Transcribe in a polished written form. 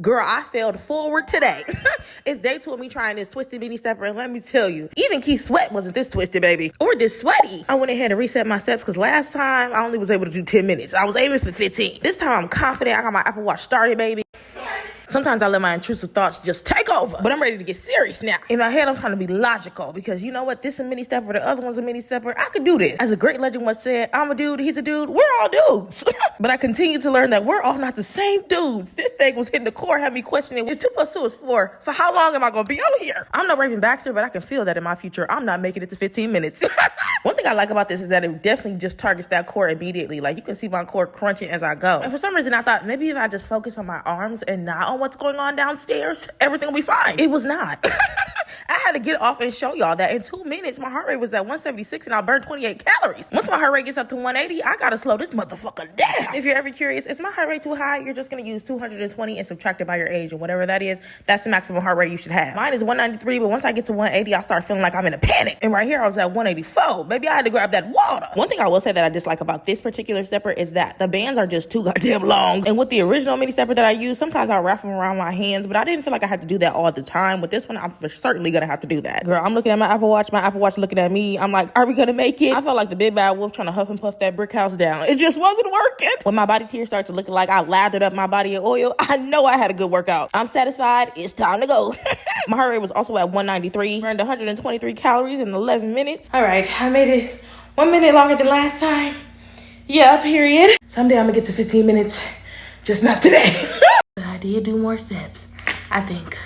Girl, I failed forward today. It's day 2 of me trying this twisted mini stepper, and let me tell you, even Keith's sweat wasn't this twisted, baby. Or this sweaty. I went ahead and reset my steps because last time I only was able to do 10 minutes. I was aiming for 15. This time I'm confident. I got my Apple Watch started, baby. Sometimes I let my intrusive thoughts just take over, but I'm ready to get serious now. In my head, I'm trying to be logical because you know what? This is a mini stepper, the other one's a mini stepper. I could do this. As a great legend once said, I'm a dude, he's a dude, we're all dudes. But I continue to learn that we're all not the same dudes. This thing was hitting the core, had me questioning, if 2 + 2 is 4, for how long am I going to be on here? I'm no Raven Baxter, but I can feel that in my future, I'm not making it to 15 minutes. One thing I like about this is that it definitely just targets that core immediately. Like, you can see my core crunching as I go. And for some reason, I thought maybe if I just focus on my arms and not on what's going on downstairs, everything will be fine. It was not. I had to get off and show y'all that in 2 minutes, my heart rate was at 176 and I burned 28 calories. Once my heart rate gets up to 180, I gotta slow this motherfucker down. If you're ever curious, is my heart rate too high? You're just gonna use 220 and subtract it by your age, and whatever that is, that's the maximum heart rate you should have. Mine is 193, but once I get to 180, I start feeling like I'm in a panic. And right here, I was at 184. Maybe I had to grab that water. One thing I will say that I dislike about this particular stepper is that the bands are just too goddamn long. And with the original mini stepper that I use, sometimes I wrap them around my hands, but I didn't feel like I had to do that all the time. With this one, I'm for certainly gonna have to do that. Girl, I'm looking at my Apple Watch looking at me. I'm like, are we gonna make it? I felt like the big bad wolf trying to huff and puff that brick house down. It just wasn't working. When my body tears start to look like I lathered up my body in oil, I know I had a good workout. I'm satisfied. It's time to go. My heart rate was also at 193. Burned 123 calories in 11 minutes. All right, I made it 1 minute longer than last time. Yeah, period. Someday I'm gonna get to 15 minutes. Just not today. I did do more steps, I think.